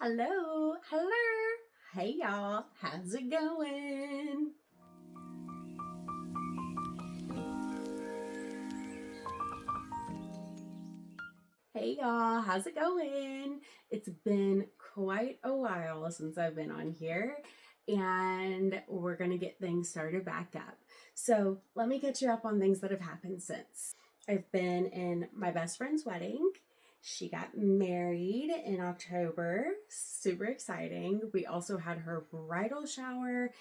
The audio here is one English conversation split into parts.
Hello, hello. Hey y'all, how's it going? Hey y'all, how's it going? It's been quite a while since I've been on here, and we're gonna get things started back up. So let me catch you up on things that have happened since. I've been in my best friend's wedding. She got married in October. Super exciting. We also had her bridal shower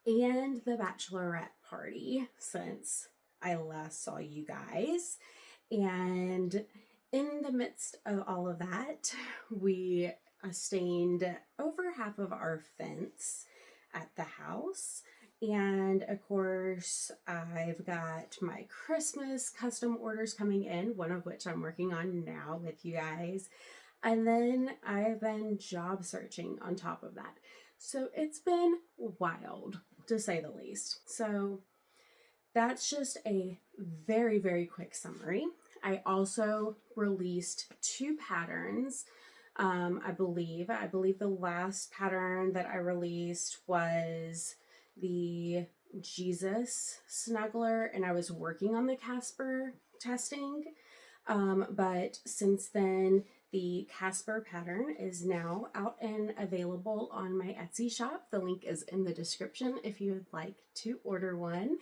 and the bachelorette party since I last saw you guys. And in the midst of all of that, we stained over half of our fence at the house. And of course, I've got my Christmas custom orders coming in, one of which I'm working on now with you guys. And then I've been job searching on top of that. So it's been wild, to say the least. So that's just a very, very quick summary. I also released 2 patterns. I believe the last pattern that I released was the Jesus snuggler, and I was working on the Casper testing. But since then, the Casper pattern is now out and available on my Etsy shop. The link is in the description if you would like to order one.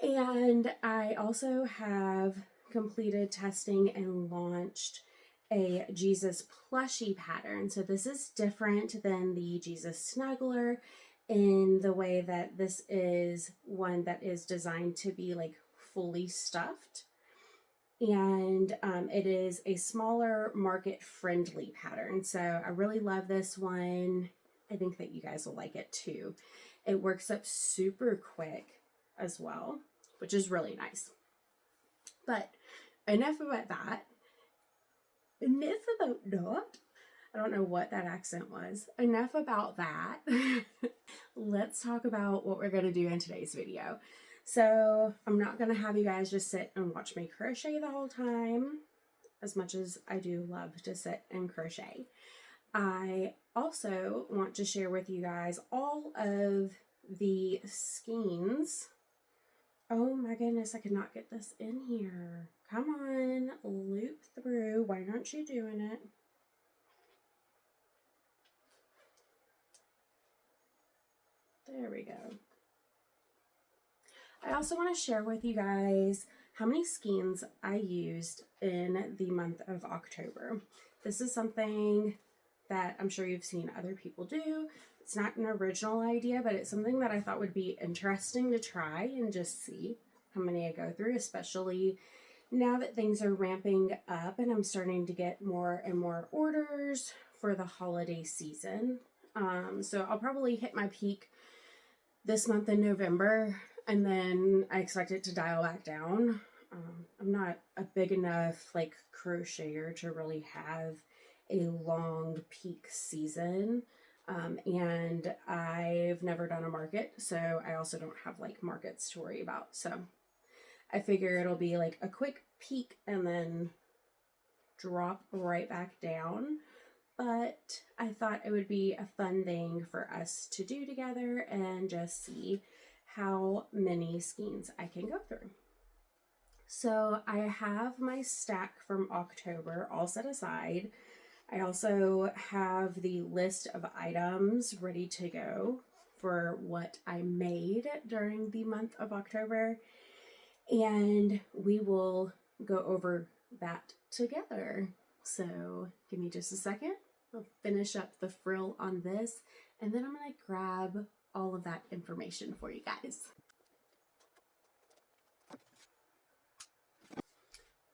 And I also have completed testing and launched a Jesus plushie pattern. So this is different than the Jesus snuggler in the way that this is one that is designed to be like fully stuffed. And it is a smaller market friendly pattern. So I really love this one. I think that you guys will like it too. It works up super quick as well, which is really nice. But enough about that. Enough about that. I don't know what that accent was. Enough about that. Let's talk about what we're going to do in today's video. So I'm not going to have you guys just sit and watch me crochet the whole time, as much as I do love to sit and crochet. I also want to share with you guys all of the skeins. Oh my goodness, I could not get this in here. Come on, loop through. Why aren't you doing it? There we go. I also want to share with you guys how many skeins I used in the month of October. This is something that I'm sure you've seen other people do. It's not an original idea, but it's something that I thought would be interesting to try and just see how many I go through, especially now that things are ramping up and I'm starting to get more and more orders for the holiday season. So I'll probably hit my peak this month in November, and then I expect it to dial back down. I'm not a big enough like crocheter to really have a long peak season. And I've never done a market, so I also don't have like markets to worry about. So I figure it'll be like a quick peak and then drop right back down. But I thought it would be a fun thing for us to do together and just see how many skeins I can go through. So I have my stack from October all set aside. I also have the list of items ready to go for what I made during the month of October, and we will go over that together. So give me just a second. I'll finish up the frill on this, and then I'm going to grab all of that information for you guys.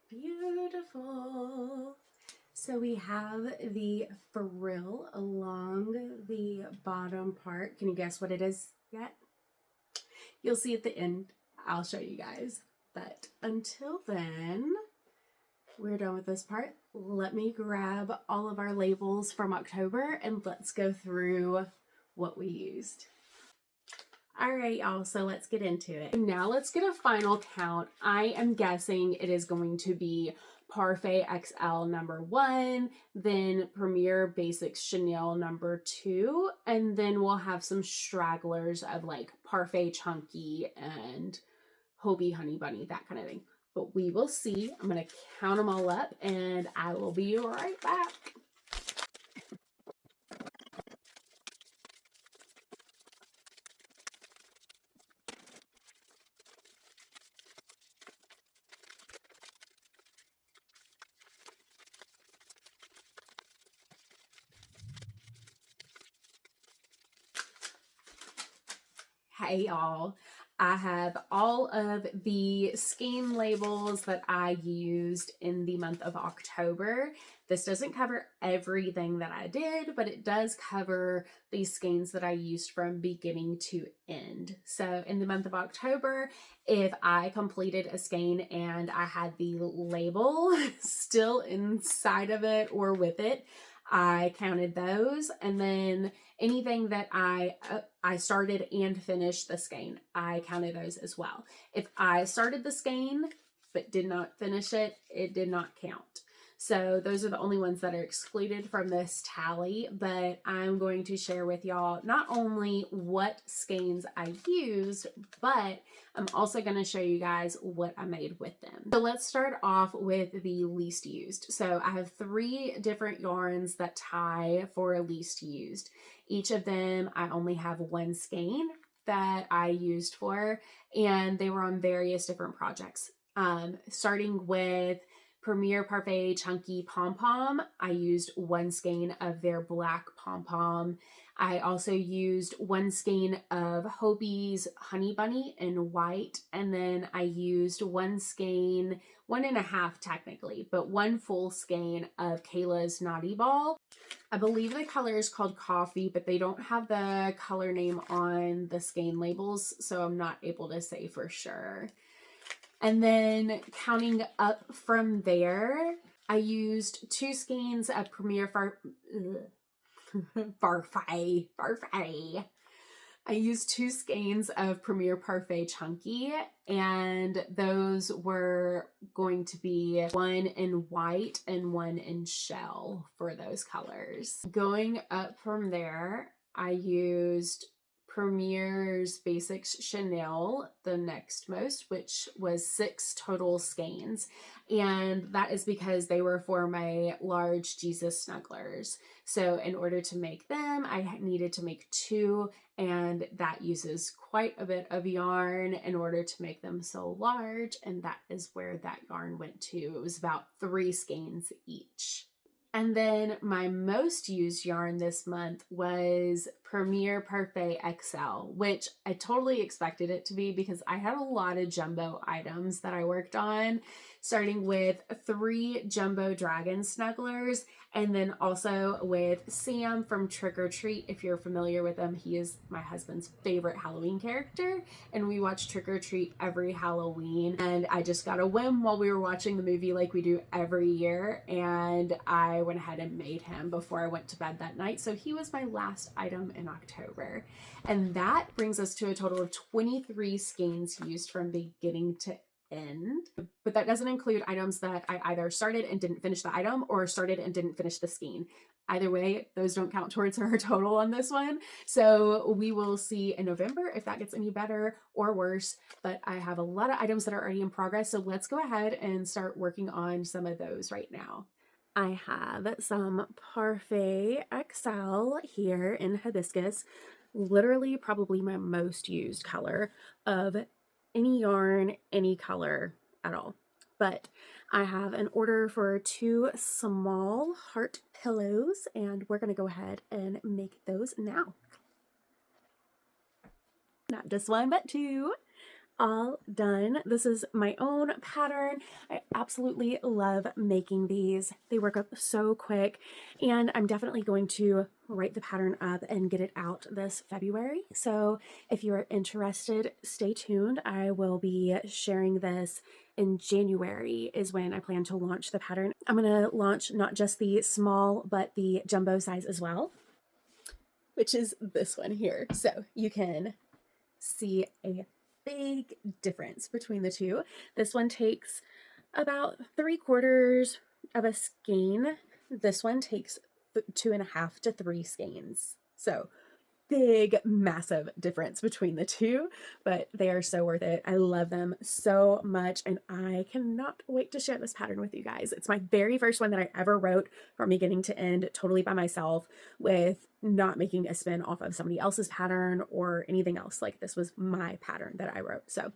Beautiful. So we have the frill along the bottom part. Can you guess what it is yet? You'll see at the end. I'll show you guys. But until then, we're done with this part. Let me grab all of our labels from October and let's go through what we used. All right, y'all, so let's get into it. Now let's get a final count. I am guessing it is going to be Parfait XL #1, then Premier Basics Chenille #2, and then we'll have some stragglers of like Parfait Chunky and Hobie Honey Bunny, that kind of thing. But we will see. I'm going to count them all up and I will be right back. Hey y'all, I have all of the skein labels that I used in the month of October. This doesn't cover everything that I did, but it does cover the skeins that I used from beginning to end. So in the month of October, if I completed a skein and I had the label still inside of it or with it, I counted those, and then anything that I started and finished the skein, I counted those as well. If I started the skein but did not finish it, it did not count. So those are the only ones that are excluded from this tally, but I'm going to share with y'all not only what skeins I used, but I'm also going to show you guys what I made with them. So let's start off with the least used. So I have 3 different yarns that tie for least used. Each of them, I only have 1 skein that I used for, and they were on various different projects. Starting with Premier Parfait Chunky Pom Pom, I used 1 skein of their black pom pom. I also used 1 skein of Hobie's Honey Bunny in white, and then I used 1 skein, 1.5 technically, but 1 full skein of Kaale's Naughty Ball. I believe the color is called Coffee, but they don't have the color name on the skein labels, so I'm not able to say for sure. And then counting up from there, I used 2 skeins of Premier Parfait. I used 2 skeins of Premier Parfait Chunky, and those were going to be 1 in white and 1 in shell for those colors. Going up from there, I used Premier's Basics Chenille, the next most, which was 6 total skeins. And that is because they were for my large Jesus snugglers. So in order to make them, I needed to make 2, and that uses quite a bit of yarn in order to make them so large. And that is where that yarn went to. It was about 3 skeins each. And then my most used yarn this month was Premier Parfait XL, which I totally expected it to be because I had a lot of jumbo items that I worked on, starting with 3 jumbo dragon snugglers, and then also with Sam from Trick or Treat. If you're familiar with him, he is my husband's favorite Halloween character, and we watch Trick or Treat every Halloween. And I just got a whim while we were watching the movie like we do every year, and I went ahead and made him before I went to bed that night. So he was my last item in October. And that brings us to a total of 23 skeins used from beginning to end. But that doesn't include items that I either started and didn't finish the item or started and didn't finish the skein. Either way, those don't count towards our total on this one. So we will see in November if that gets any better or worse. But I have a lot of items that are already in progress. So let's go ahead and start working on some of those right now. I have some Parfait XL here in Hibiscus, literally probably my most used color of any yarn, any color at all. But I have an order for 2 small heart pillows, and we're going to go ahead and make those now. Not just 1, but 2. All done. This is my own pattern. I absolutely love making these. They work up so quick, and I'm definitely going to write the pattern up and get it out this February. So if you are interested, stay tuned. I will be sharing this in January is when I plan to launch the pattern. I'm going to launch not just the small, but the jumbo size as well, which is this one here. So you can see a big difference between the two. This one takes about 3/4 of a skein. This one takes 2.5 to 3 skeins. So big, massive difference between the two, but they are so worth it. I love them so much, and I cannot wait to share this pattern with you guys. It's my very first one that I ever wrote from beginning to end, totally by myself, with not making a spin off of somebody else's pattern or anything else. Like, this was my pattern that I wrote. So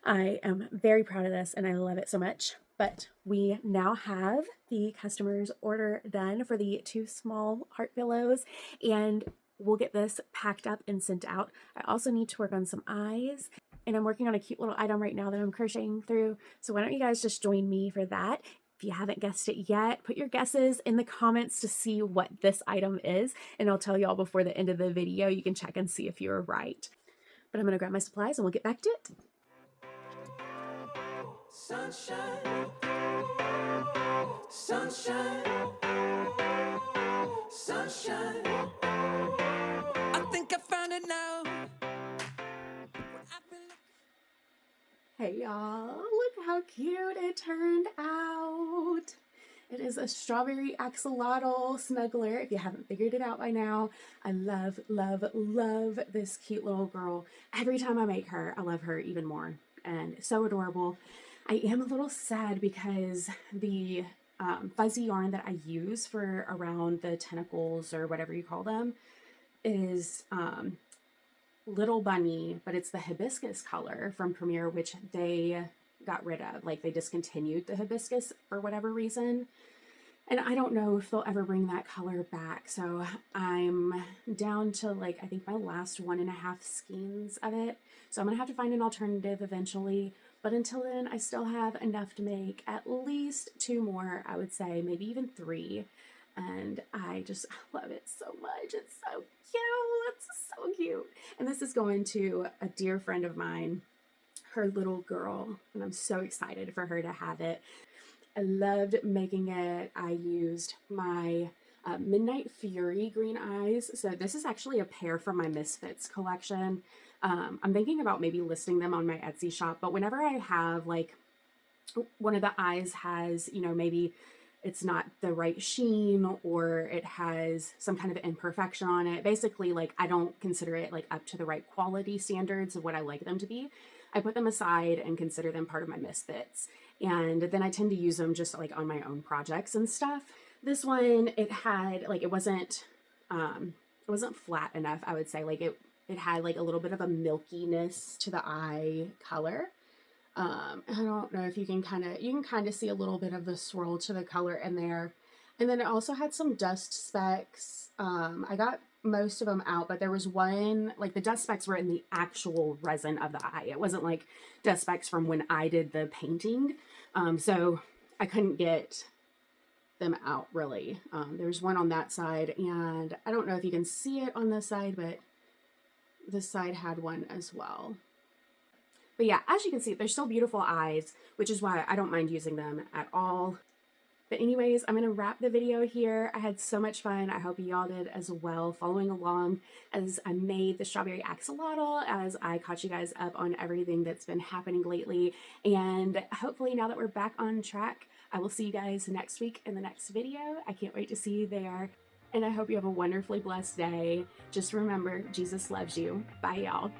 I am very proud of this, and I love it so much. But we now have the customer's order done for the 2 small heart pillows, and we'll get this packed up and sent out. I also need to work on some eyes, and I'm working on a cute little item right now that I'm crocheting through. So why don't you guys just join me for that? If you haven't guessed it yet, put your guesses in the comments to see what this item is, and I'll tell y'all before the end of the video. You can check and see if you're right. But I'm gonna grab my supplies and we'll get back to it. Sunshine, sunshine, sunshine. I think I found it now. Hey y'all, look how cute it turned out. It is a strawberry axolotl snuggler, if you haven't figured it out by now. I love, love, love this cute little girl. Every time I make her, I love her even more, and so adorable. I am a little sad because the fuzzy yarn that I use for around the tentacles, or whatever you call them, is Little Bunny, but it's the hibiscus color from Premier, which they got rid of. Like, they discontinued the hibiscus for whatever reason. And I don't know if they'll ever bring that color back. So I'm down to, like, I think my last 1.5 skeins of it. So I'm gonna have to find an alternative eventually. But until then, I still have enough to make at least 2 more, I would say, maybe even 3. And I just love it so much. It's so cute. It's so cute. And this is going to a dear friend of mine, her little girl, and I'm so excited for her to have it. I loved making it. I used my Midnight Fury green eyes. So this is actually a pair from my Misfits collection. I'm thinking about maybe listing them on my Etsy shop, but whenever I have, like, one of the eyes has, you know, maybe it's not the right sheen, or it has some kind of imperfection on it. Basically, like, I don't consider it, like, up to the right quality standards of what I like them to be. I put them aside and consider them part of my Misfits. And then I tend to use them just, like, on my own projects and stuff. This one, it had, like, it wasn't flat enough, I would say. Like, it had, like, a little bit of a milkiness to the eye color. I don't know if you can kind of see a little bit of the swirl to the color in there. And then it also had some dust specks. I got most of them out, but there was one, like, the dust specks were in the actual resin of the eye. It wasn't like dust specks from when I did the painting. So I couldn't get them out really. There's one on that side, and I don't know if you can see it on this side, but this side had one as well. But yeah, as you can see, they're still beautiful eyes, which is why I don't mind using them at all. But anyways, I'm going to wrap the video here. I had so much fun. I hope y'all did as well, following along as I made the strawberry axolotl, as I caught you guys up on everything that's been happening lately. And hopefully now that we're back on track, I will see you guys next week in the next video. I can't wait to see you there. And I hope you have a wonderfully blessed day. Just remember, Jesus loves you. Bye, y'all.